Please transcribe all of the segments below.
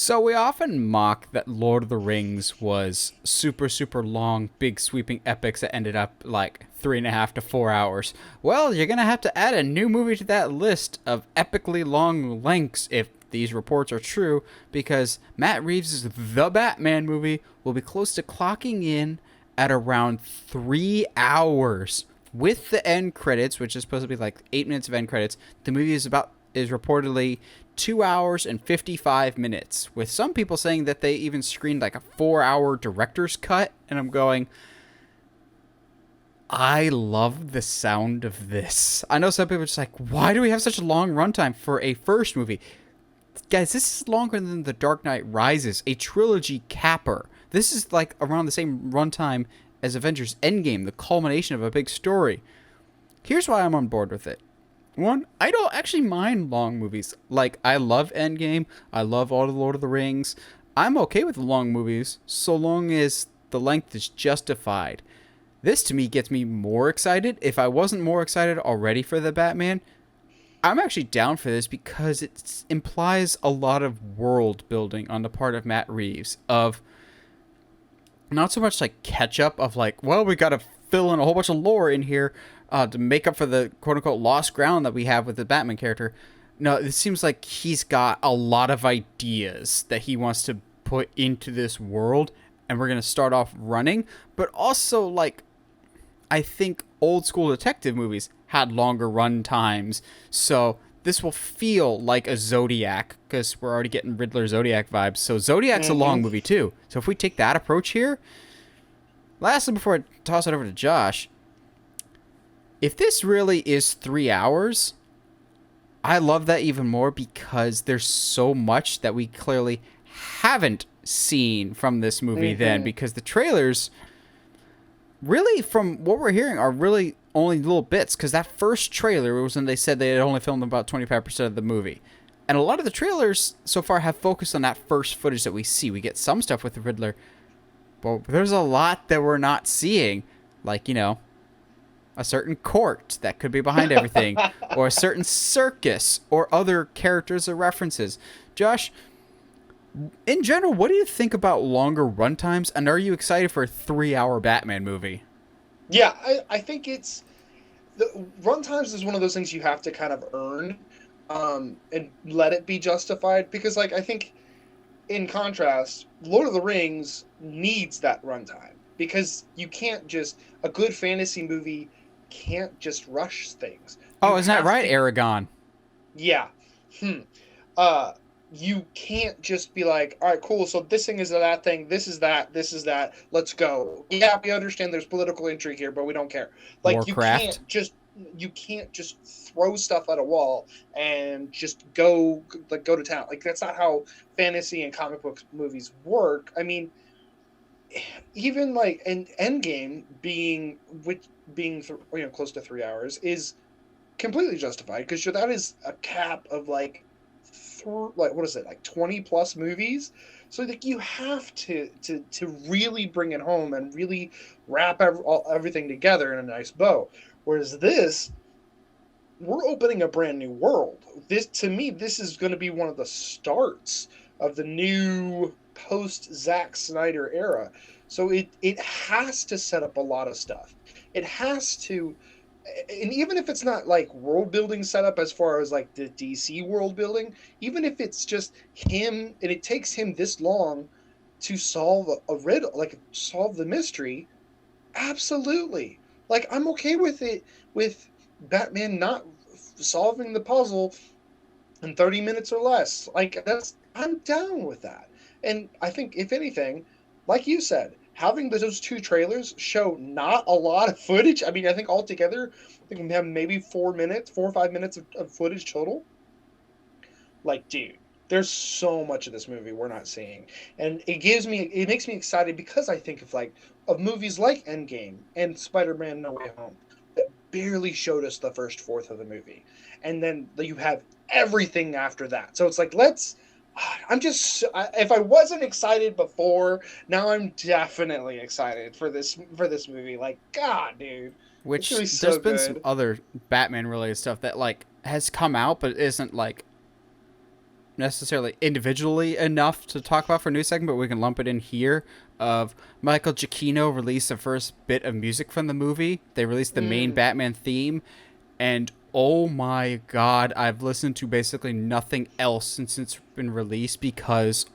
So we often mock that Lord of the Rings was super, super long, big sweeping epics that ended up like 3.5 to 4 hours. Well, you're gonna have to add a new movie to that list of epically long lengths if these reports are true, because Matt Reeves' The Batman movie will be close to clocking in at around 3 hours. With the end credits, which is supposed to be like 8 minutes of end credits, the movie is reportedly 2 hours and 55 minutes, with some people saying that they even screened like a 4 hour director's cut. And I'm going, I love the sound of this. I know some people are just like, why do we have such a long runtime for a first movie? Guys, this is longer than The Dark Knight Rises, a trilogy capper. This is like around the same runtime as Avengers Endgame, the culmination of a big story. Here's why I'm on board with it. One, I don't actually mind long movies. Like, I love Endgame. I love all the Lord of the Rings. I'm okay with long movies so long as the length is justified. This, to me, gets me more excited. If I wasn't more excited already for the Batman, I'm actually down for this because it implies a lot of world building on the part of Matt Reeves. Of not so much like catch up of like, well, we got to fill in a whole bunch of lore in here to make up for the quote unquote lost ground that we have with the Batman character. No, it seems like he's got a lot of ideas that he wants to put into this world, and we're going to start off running. But also, like, I think old school detective movies had longer run times, so this will feel like a Zodiac because we're already getting Riddler Zodiac vibes. So Zodiac's a long movie too. So if we take that approach here, lastly, before I toss it over to Josh, if this really is 3 hours, I love that even more because there's so much that we clearly haven't seen from this movie then, because the trailers really, from what we're hearing, are really only little bits, because that first trailer was when they said they had only filmed about 25% of the movie. And a lot of the trailers so far have focused on that first footage that we see. We get some stuff with the Riddler, but there's a lot that we're not seeing. Like, a certain court that could be behind everything, or a certain circus, or other characters or references. Josh, in general, what do you think about longer runtimes, and are you excited for a 3 hour Batman movie? Yeah, I think it's the runtimes is one of those things you have to kind of earn, and let it be justified, because like I think in contrast, Lord of the Rings needs that runtime because you can't just a good fantasy movie can't just rush things. You Oh, isn't that have right, to, Aragon? yeah. Hmm. Uh, you can't just be like, all right, cool. So this thing is that thing. This is that. This is that. Let's go. Yeah, we understand there's political intrigue here, but we don't care. Like Warcraft? you can't just throw stuff at a wall and just go to town. Like that's not how fantasy and comic book movies work. I mean, even like an Endgame being close to 3 hours is completely justified because that is a cap of like what is it, like 20 plus movies. So like you have to really bring it home and really wrap everything together in a nice bow. Whereas this, we're opening a brand new world. This, to me, this is going to be one of the starts of the new post Zack Snyder era. So it has to set up a lot of stuff. It has to, and even if it's not like world building setup as far as like the DC world building, even if it's just him and it takes him this long to solve a riddle, like solve the mystery, absolutely. Like I'm okay with it, with Batman not solving the puzzle in 30 minutes or less. Like that's, I'm down with that. And I think if anything, like you said, having those two trailers show not a lot of footage. I mean, I think altogether, I think we have maybe 4 minutes, 4 or 5 minutes of footage total. Like, dude, there's so much of this movie we're not seeing, and it makes me excited because I think of movies like Endgame and Spider-Man: No Way Home that barely showed us the first fourth of the movie, and then you have everything after that. So it's like I'm just, if I wasn't excited before, now I'm definitely excited for this movie. Like, God, dude, it's gonna Which be there's so been some good. other Batman related stuff that like has come out but isn't like necessarily individually enough to talk about for a news segment, but we can lump it in here. Of Michael Giacchino released the first bit of music from the movie. They released the main Batman theme, and oh my god, I've listened to basically nothing else since it's been released because,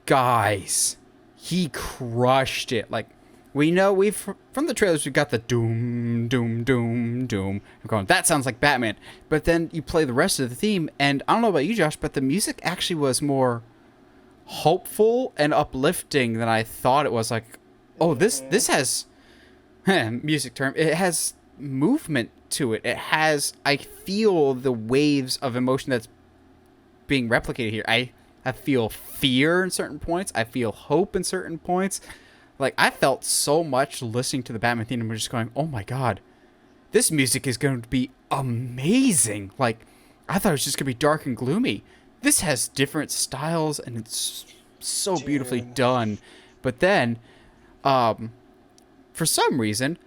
guys, he crushed it. Like, we know from the trailers we got the doom, doom, doom, doom. I'm going, that sounds like Batman. But then you play the rest of the theme, and I don't know about you, Josh, but the music actually was more hopeful and uplifting than I thought it was. Like, oh, this has music term. It has movement to it. It has. I feel the waves of emotion that's being replicated here. I feel fear in certain points. I feel hope in certain points. Like, I felt so much listening to the Batman theme, and we're just going, oh my god, this music is going to be amazing. Like, I thought it was just going to be dark and gloomy. This has different styles, and it's so beautifully done. But then, for some reason,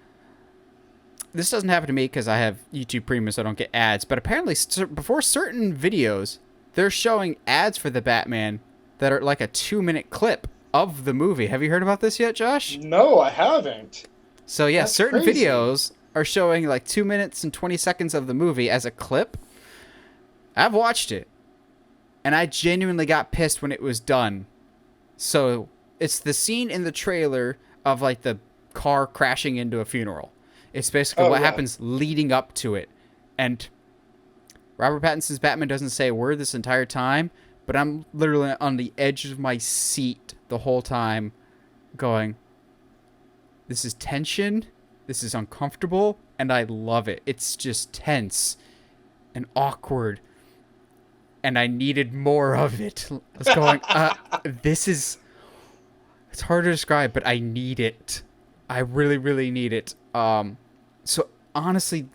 this doesn't happen to me because I have YouTube Premium, so I don't get ads. But apparently, before certain videos, they're showing ads for the Batman that are like a 2-minute clip of the movie. Have you heard about this yet, Josh? No, I haven't. So yeah, That's certain crazy. videos are showing like 2 minutes and 20 seconds of the movie as a clip. I've watched it, and I genuinely got pissed when it was done. So it's the scene in the trailer of like the car crashing into a funeral. It's basically what happens leading up to it. And Robert Pattinson's Batman doesn't say a word this entire time, but I'm literally on the edge of my seat the whole time going, this is tension, this is uncomfortable, and I love it. It's just tense and awkward, and I needed more of it. I was going, it's hard to describe, but I need it. I really, really need it. So honestly,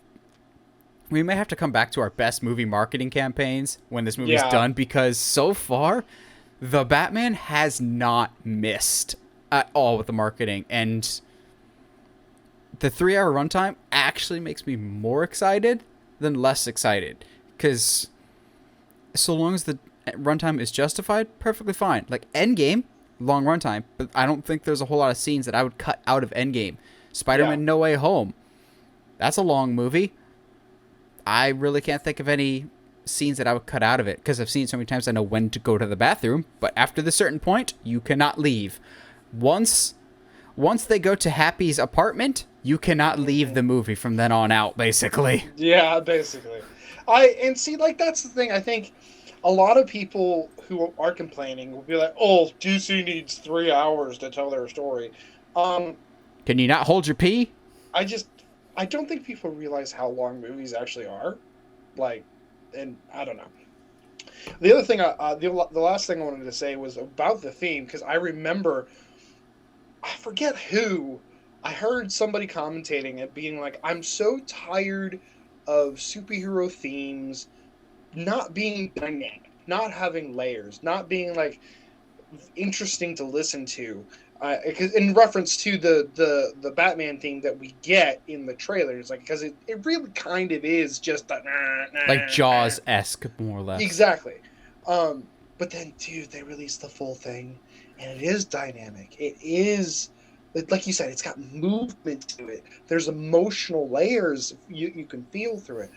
we may have to come back to our best movie marketing campaigns when this movie's done, because so far, the Batman has not missed at all with the marketing, and the 3-hour runtime actually makes me more excited than less excited, because so long as the runtime is justified, perfectly fine. Like Endgame, long runtime, but I don't think there's a whole lot of scenes that I would cut out of Endgame. Spider-Man No Way Home, that's a long movie. I really can't think of any scenes that I would cut out of it, because I've seen it so many times I know when to go to the bathroom, but after the certain point, you cannot leave. Once they go to Happy's apartment, you cannot leave the movie from then on out, basically. Yeah, basically. And see, like, that's the thing. I think a lot of people who are complaining will be like, oh, DC needs 3 hours to tell their story. Can you not hold your pee? I don't think people realize how long movies actually are. Like, and I don't know. The other thing, the last thing I wanted to say was about the theme, because I remember, I forget who, I heard somebody commentating it being like, I'm so tired of superhero themes not being dynamic, not having layers, not being like interesting to listen to. In reference to the Batman theme that we get in the trailers, like, because it really kind of is just a like Jaws-esque, more or less. Exactly. But then, dude, they released the full thing, and it is dynamic. It is, like you said, it's got movement to it. There's emotional layers you can feel through it.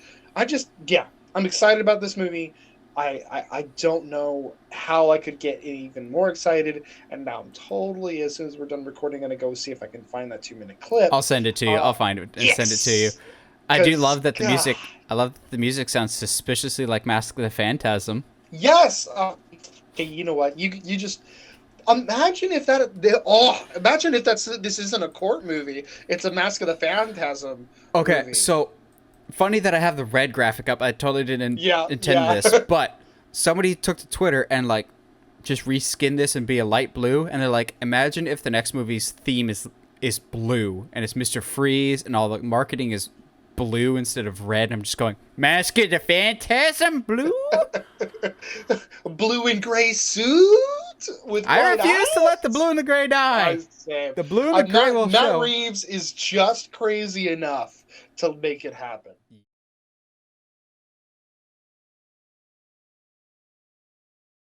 I'm excited about this movie. I don't know how I could get even more excited, and now I'm totally, as soon as we're done recording, going to go see if I can find that 2-minute clip. I'll send it to you. I'll find it and send it to you. I do love that the music. I love that the music sounds suspiciously like Mask of the Phantasm. Yes. Okay, you know what? You just imagine if this isn't a court movie. It's a Mask of the Phantasm. Okay, movie. So funny that I have the red graphic up. I totally didn't intend this, but somebody took to Twitter and like just reskinned this and be a light blue, and they're like, imagine if the next movie's theme is blue and it's Mr. Freeze and all the marketing is blue instead of red. I'm just going, Mask of the Phantasm blue? Blue and gray suit with I refuse eyes? to let the blue and the gray die. The blue and the gray will show. Matt Reeves is just crazy enough to make it happen.